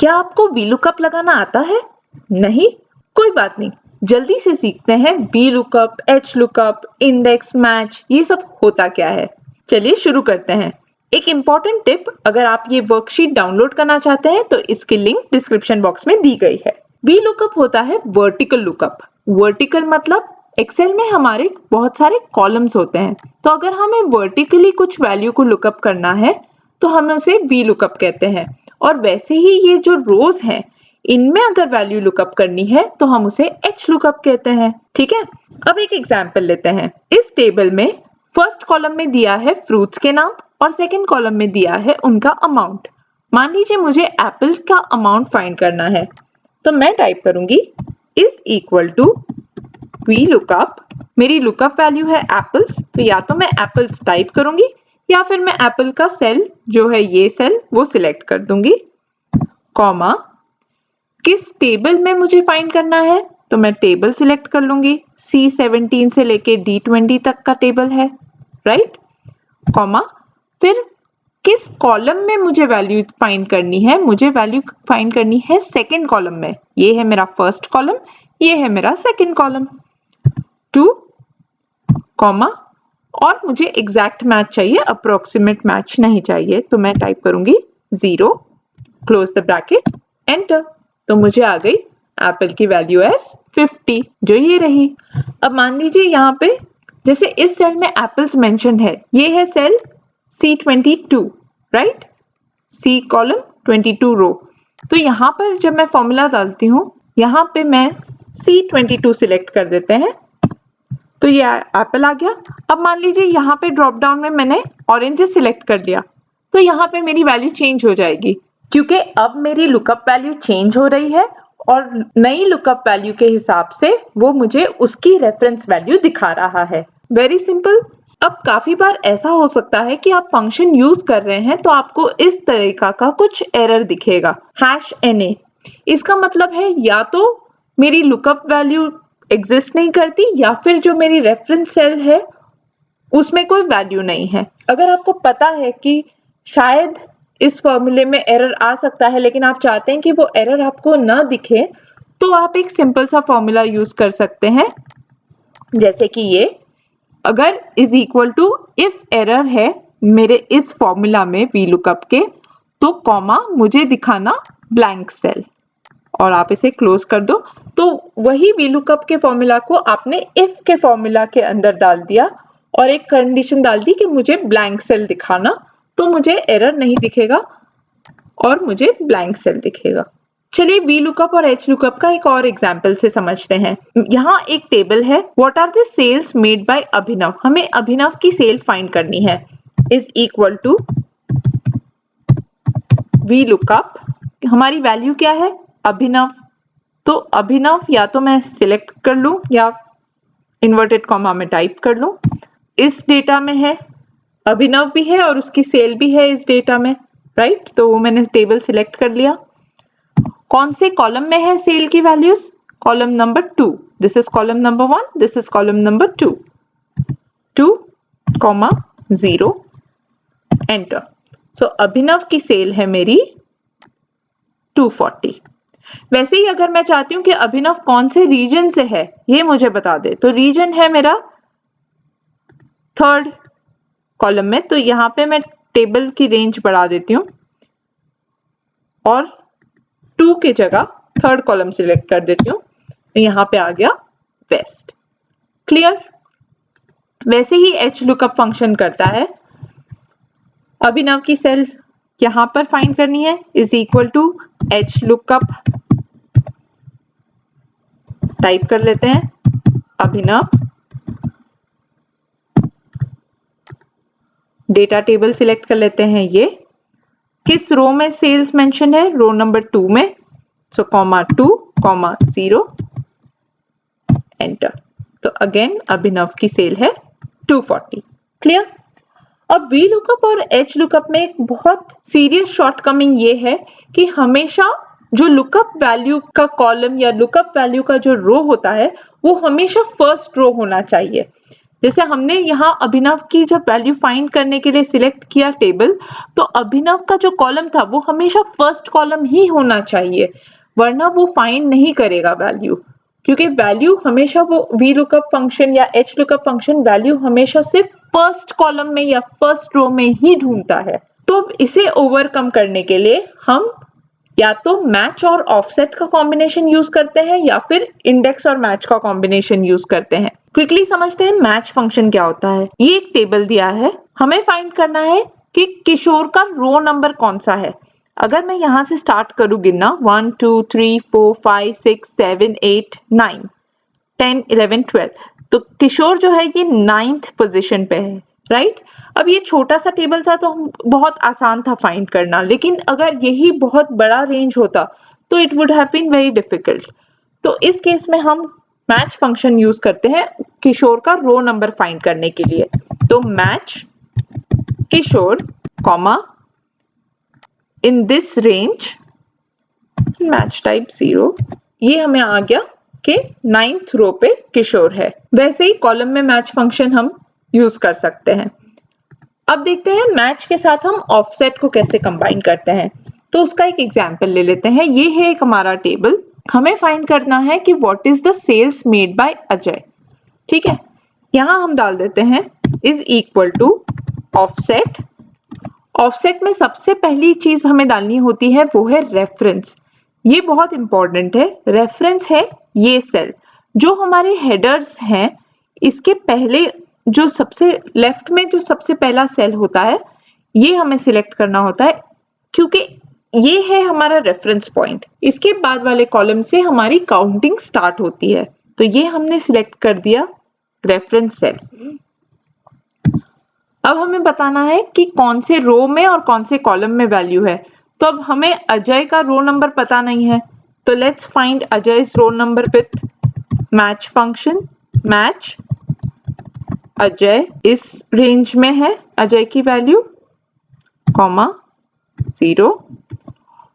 क्या आपको VLOOKUP लगाना आता है? नहीं? कोई बात नहीं, जल्दी से सीखते हैं VLOOKUP, HLOOKUP, इंडेक्स, मैच, ये सब होता क्या है। चलिए शुरू करते हैं। एक इम्पॉर्टेंट टिप, अगर आप ये वर्कशीट डाउनलोड करना चाहते हैं तो इसकी लिंक डिस्क्रिप्शन बॉक्स में दी गई है। VLOOKUP होता है वर्टिकल लुकअप। वर्टिकल मतलब एक्सेल में हमारे बहुत सारे कॉलम्स होते हैं, तो अगर हमें वर्टिकली कुछ वैल्यू को लुकअप करना है तो हमें उसे VLOOKUP कहते हैं। और वैसे ही ये जो रोज हैं, इनमें अगर वैल्यू लुकअप करनी है तो हम उसे HLOOKUP कहते हैं। ठीक है, अब एक एग्जांपल लेते हैं। इस टेबल में फर्स्ट कॉलम में दिया है फ्रूट्स के नाम और सेकंड कॉलम में दिया है उनका अमाउंट। मान लीजिए मुझे एप्पल का अमाउंट फाइंड करना है, तो मैं टाइप करूंगी इज इक्वल टू VLOOKUP। मेरी लुकअप वैल्यू है एप्पल्स, तो या तो मैं एप्पल्स टाइप करूंगी या फिर मैं एप्पल का सेल जो है ये सेल वो सिलेक्ट कर दूंगी, कॉमा किस टेबल में मुझे फाइंड करना है, तो मैं टेबल सिलेक्ट कर लूंगी। C17 से लेके D20 तक का टेबल है, राइट, कॉमा फिर किस कॉलम में मुझे वैल्यू फाइंड करनी है, मुझे वैल्यू फाइंड करनी है सेकंड कॉलम में। ये है मेरा फर्स्ट कॉलम, ये है मेरा सेकंड कॉलम, 2, कॉमा और मुझे एग्जैक्ट मैच चाहिए, अप्रोक्सीमेट मैच नहीं चाहिए, तो मैं टाइप करूंगी 0, क्लोज द ब्रैकेट, एंटर। तो मुझे आ गई एप्पल की वैल्यू एज 50, जो ये रही। अब मान लीजिए यहाँ पे जैसे इस सेल में एप्पल्स मेंशन है, ये है cell C22, right, C column 22 row. तो यहाँ पर जब मैं फॉर्मूला डालती हूँ, यहाँ पे मैं C22 सिलेक्ट कर देते हैं, तो ये एप्पल आ गया। अब मान लीजिए यहाँ पे ड्रॉप डाउन में मैंने ऑरेंजेस सिलेक्ट कर लिया, तो यहाँ पे मेरी वैल्यू चेंज हो जाएगी, क्योंकि अब मेरी लुकअप वैल्यू चेंज हो रही है और नई लुकअप वैल्यू के हिसाब से वो मुझे उसकी रेफरेंस वैल्यू दिखा रहा है। Very simple. अब काफी बार ऐसा हो सकता है कि आप फंक्शन यूज कर रहे हैं तो आपको इस तरीका का कुछ एरर दिखेगा, #NA। इसका मतलब है या तो मेरी लुकअप वैल्यू एग्जिस्ट नहीं करती या फिर जो मेरी रेफरेंस सेल है उसमें कोई वैल्यू नहीं है। अगर आपको पता है कि शायद इस फॉर्मूले में एरर आ सकता है लेकिन आप चाहते हैं कि वो एरर आपको ना दिखे, तो आप एक सिंपल सा फॉर्मूला यूज कर सकते हैं, जैसे कि ये, अगर is equal to if error है मेरे इस फॉर्मूला में VLOOKUP के, तो कॉमा मुझे दिखाना ब्लैंक सेल और आप इसे क्लोज कर दो। तो वही VLOOKUP के फॉर्मूला को आपने इफ के फॉर्मूला के अंदर डाल दिया और एक कंडीशन डाल दी कि मुझे ब्लैंक सेल दिखाना, तो मुझे एरर नहीं दिखेगा और मुझे ब्लैंक सेल दिखेगा। चलिए VLOOKUP और HLOOKUP का एक और एग्जाम्पल से समझते हैं। यहाँ एक टेबल है, what are the sales made by Abhinav. हमें अभिनव की सेल फाइंड करनी है, इज इक्वल टू VLOOKUP। हमारी वैल्यू क्या है, अभिनव, तो अभिनव या तो मैं सिलेक्ट कर लूं या इन्वर्टेड कॉमा में टाइप कर लूं। इस डेटा में है, अभिनव भी है और उसकी सेल भी है इस डेटा में, राइट, तो वो मैंने टेबल सिलेक्ट कर लिया। कौन से कॉलम में है सेल की values, column number 2, this is column number 1, this is column number 2, 2, 0, enter. So Abhinav की सेल है मेरी 240। वैसे ही अगर मैं चाहती हूँ कि अभिनव कौन से रीजन से है ये मुझे बता दे, तो रीजन है मेरा 3rd कॉलम में, तो यहाँ पे मैं टेबल की रेंज बढ़ा देती हूँ और 2 की जगह 3rd कॉलम सिलेक्ट कर देती हूँ, तो यहाँ पे आ गया वेस्ट। क्लियर। वैसे ही HLOOKUP फंक्शन करता है। अभिनव की सेल यहाँ पर फाइंड करनी है, is equal to HLOOKUP, type कर लेते हैं अभिनव, डेटा टेबल सिलेक्ट कर लेते हैं, ये किस रो में सेल्स मेंशन है, रो नंबर 2 में, सो कॉमा 2, 0, एंटर। तो अगेन अभिनव की सेल है 240। क्लियर। अब VLOOKUP और HLOOKUP में एक बहुत सीरियस शॉर्टकमिंग ये है कि हमेशा जो लुकअप वैल्यू का कॉलम या लुकअप वैल्यू का जो रो होता है वो हमेशा फर्स्ट रो होना चाहिए। जैसे हमने यहाँ अभिनव की जब वैल्यू फाइंड करने के लिए सिलेक्ट किया टेबल, तो अभिनव का जो कॉलम था वो हमेशा फर्स्ट कॉलम ही होना चाहिए, वरना वो फाइंड नहीं करेगा वैल्यू, क्योंकि वैल्यू हमेशा वो VLOOKUP फंक्शन या HLOOKUP फंक्शन वैल्यू हमेशा सिर्फ फर्स्ट कॉलम में या फर्स्ट रो में ही ढूंढता है। तो अब इसे ओवरकम करने के लिए हम या तो मैच और ऑफसेट का कॉम्बिनेशन यूज करते हैं या फिर इंडेक्स और मैच का कॉम्बिनेशन यूज करते हैं। क्विकली समझते हैं मैच फंक्शन क्या होता है। ये एक टेबल दिया है, हमें फाइंड करना है कि किशोर का रो नंबर कौन सा है। अगर मैं यहाँ से स्टार्ट करूँ गिनना 1 2 3 4 5 6 7 8 9 10 11 12, तो किशोर जो है ये 9th पोजीशन पे है, राइट। अब ये छोटा सा टेबल था तो बहुत आसान था फाइंड करना, लेकिन अगर यही बहुत बड़ा रेंज होता तो it would have been very difficult. तो इस केस में हम मैच फंक्शन यूज करते हैं किशोर का रो नंबर फाइंड करने के लिए। तो match Kishore comma in this range match type 0, ये हमें आ गया कि 9th रो पे किशोर है। वैसे ही कॉलम में मैच फंक्शन हम यूज कर सकते हैं। अब देखते हैं मैच के साथ हम ऑफसेट को कैसे कंबाइन करते हैं। तो उसका एक एग्जांपल ले लेते हैं। ये है एक हमारा टेबल, हमें फाइंड करना है कि what is the sales made by Ajay. ठीक है, यहाँ हम डाल देते हैं is equal to offset. Offset में सबसे पहली चीज हमें डालनी होती है वो है रेफरेंस। ये बहुत इंपॉर्टेंट है। रेफरेंस है ये सेल, जो हमारे हेडर्स हैं इसके पहले जो सबसे लेफ्ट में जो सबसे पहला सेल होता है ये हमें सिलेक्ट करना होता है, क्योंकि ये है हमारा रेफरेंस पॉइंट। इसके बाद वाले कॉलम से हमारी काउंटिंग स्टार्ट होती है। तो ये हमने सिलेक्ट कर दिया रेफरेंस सेल। अब हमें बताना है कि कौन से रो में और कौन से कॉलम में वैल्यू है। तो अब हमें अजय का रो नंबर पता नहीं है, तो let's find Ajay's row number with match function. Match Ajay इस रेंज में है, अजय की वैल्यू कॉमा 0,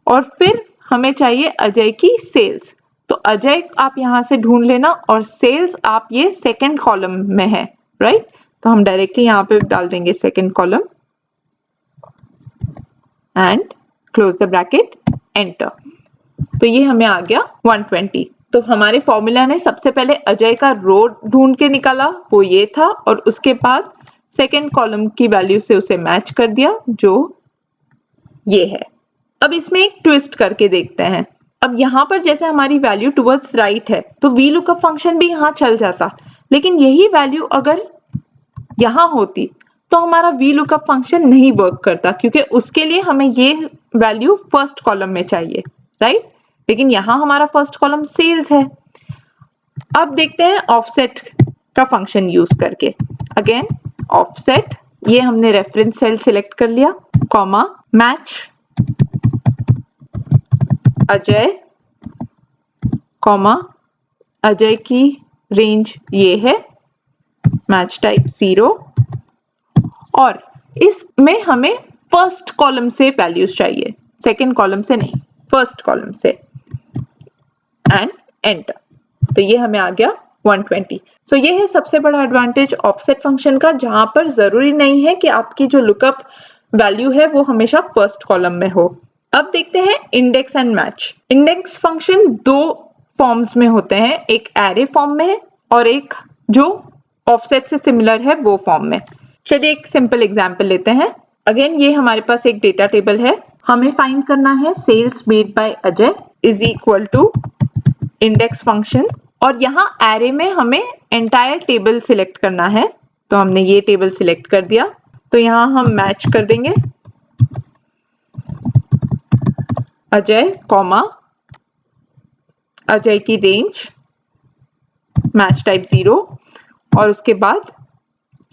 और फिर हमें चाहिए अजय की सेल्स। तो अजय आप यहां से ढूंढ लेना और सेल्स आप ये सेकंड कॉलम में है, राइट। तो हम डायरेक्टली यहाँ पे डाल देंगे second column and close the bracket, enter. तो ये हमें आ गया 120। तो हमारे फॉर्मूला ने सबसे पहले अजय का रो ढूंढ के निकाला, वो ये था, और उसके बाद सेकंड कॉलम की वैल्यू से उसे मैच कर दिया जो ये है। अब इसमें एक ट्विस्ट करके देखते हैं। अब यहाँ पर जैसे हमारी वैल्यू टुवर्ड्स राइट है तो VLOOKUP फंक्शन भी यहाँ चल जाता, लेकिन यही वैल्यू अगर यहाँ होती तो हमारा VLOOKUP फंक्शन नहीं वर्क करता, क्योंकि उसके लिए हमें ये वैल्यू फर्स्ट कॉलम में चाहिए, राइट। लेकिन यहाँ हमारा फर्स्ट कॉलम सेल्स है। अब देखते हैं ऑफसेट का फंक्शन यूज करके। अगेन ऑफसेट, ये हमने रेफरेंस सेल सिलेक्ट कर लिया, comma match Ajay comma Ajay की रेंज ये है मैच टाइप 0, और इसमें हमें फर्स्ट कॉलम से वैल्यूज चाहिए, सेकंड कॉलम से नहीं, फर्स्ट कॉलम से, एंड एंटर। तो ये हमें आ गया 120। सो ये है सबसे बड़ा एडवांटेज ऑफसेट फंक्शन का, जहां पर जरूरी नहीं है कि आपकी जो लुकअप वैल्यू है वो हमेशा फर्स्ट कॉलम में हो। अब देखते हैं index and match. Index function दो फॉर्म्स में होते हैं, एक एरे फॉर्म में और एक जो ऑफसेट से सिमिलर है वो फॉर्म में। चलिए एक सिंपल एग्जांपल लेते हैं। अगेन ये हमारे पास एक डेटा टेबल है, हमें फाइंड करना है sales made by Ajay is equal to index function, और यहाँ एरे में हमें एंटायर टेबल सिलेक्ट करना है। तो हमने ये टेबल सिलेक्ट कर दिया, तो यहाँ हम मैच कर देंगे अजय कॉमा अजय की रेंज मैच टाइप 0, और उसके बाद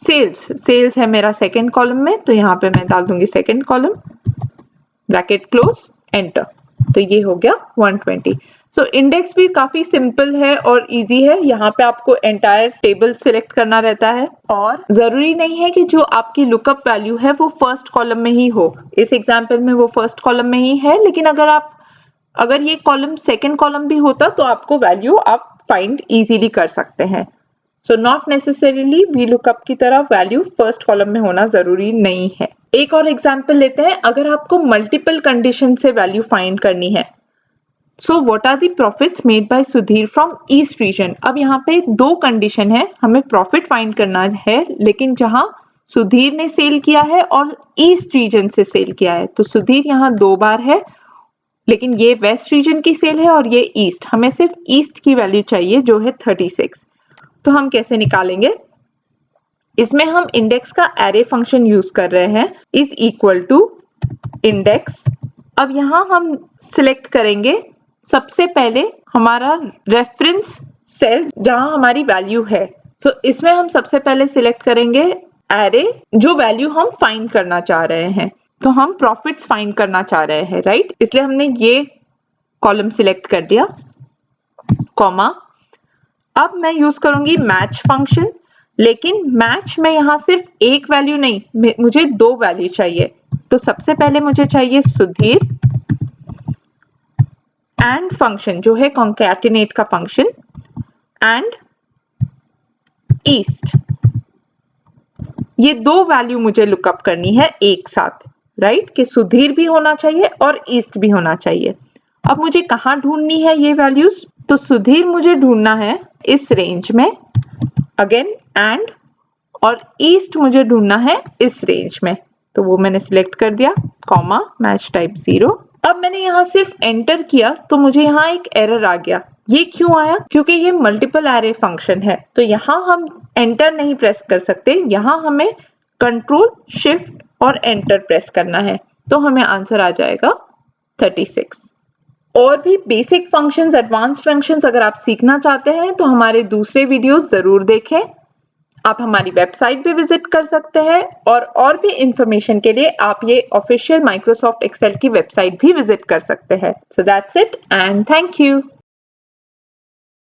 सेल्स है मेरा सेकंड कॉलम में, तो यहाँ पे मैं डाल दूंगी second column, bracket close, enter. तो ये हो गया 120। सो इंडेक्स भी काफी सिंपल है और इजी है। यहाँ पे आपको एंटायर टेबल सिलेक्ट करना रहता है, और जरूरी नहीं है कि जो आपकी लुकअप वैल्यू है वो फर्स्ट कॉलम में ही हो। इस एग्जाम्पल में वो फर्स्ट कॉलम में ही है, लेकिन अगर ये कॉलम सेकंड कॉलम भी होता तो आपको वैल्यू आप फाइंड इजीली कर सकते हैं। सो नॉट नेसेसरीली VLOOKUP की तरह वैल्यू फर्स्ट कॉलम में होना जरूरी नहीं है। एक और एग्जांपल लेते हैं, अगर आपको मल्टीपल कंडीशन से वैल्यू फाइंड करनी है। So what are the profits made by Sudhir from east region. अब यहाँ पे दो कंडीशन है, हमें प्रॉफिट फाइंड करना है, लेकिन जहां सुधीर ने सेल किया है और ईस्ट रीजन से सेल किया है। तो सुधीर यहाँ 2 बार है, लेकिन ये वेस्ट रीजन की सेल है और ये ईस्ट। हमें सिर्फ ईस्ट की वैल्यू चाहिए जो है 36। तो हम कैसे निकालेंगे? इसमें हम इंडेक्स का एरे फंक्शन यूज कर रहे हैं, इज इक्वल टू इंडेक्स। अब यहाँ हम सिलेक्ट करेंगे सबसे पहले हमारा रेफरेंस सेल जहां हमारी वैल्यू है। तो इसमें हम सबसे पहले सिलेक्ट करेंगे एरे जो वैल्यू हम फाइंड करना चाह रहे हैं। तो हम प्रॉफिट्स फाइंड करना चाह रहे हैं, राइट? इसलिए हमने ये कॉलम सिलेक्ट कर दिया, कॉमा। अब मैं यूज करूंगी मैच फंक्शन, लेकिन मैच में यहाँ सिर्फ एक वैल्यू नहीं, मुझे 2 वैल्यू चाहिए। तो सबसे पहले मुझे चाहिए सुधीर एंड फंक्शन जो है कॉन्कैटिनेट का फंक्शन एंड ईस्ट। ये 2 वैल्यू मुझे लुकअप करनी है एक साथ, राइट? कि सुधीर भी होना चाहिए और ईस्ट भी होना चाहिए। अब मुझे कहाँ ढूंढनी है ये वैल्यूज? तो सुधीर मुझे ढूंढना है इस रेंज में, अगेन एंड, और ईस्ट मुझे ढूंढना है इस रेंज में। तो वो मैंने सिलेक्ट कर दिया, कॉमा, मैच टाइप 0। अब मैंने यहाँ सिर्फ एंटर किया तो मुझे यहाँ एक एरर आ गया। ये क्यों आया? क्योंकि ये मल्टीपल एरे फंक्शन है, तो यहाँ हम एंटर नहीं प्रेस कर सकते, यहाँ हमें कंट्रोल शिफ्ट और एंटर प्रेस करना है। तो हमें आंसर आ जाएगा 36। और भी बेसिक फंक्शंस, एडवांस फंक्शंस अगर आप सीखना चाहते हैं तो हमारे दूसरे वीडियोस जरूर देखें। आप हमारी वेबसाइट पे विजिट कर सकते हैं, और भी इंफॉर्मेशन के लिए आप ये ऑफिशियल माइक्रोसॉफ्ट एक्सेल की वेबसाइट भी विजिट कर सकते हैं। So that's it and thank you.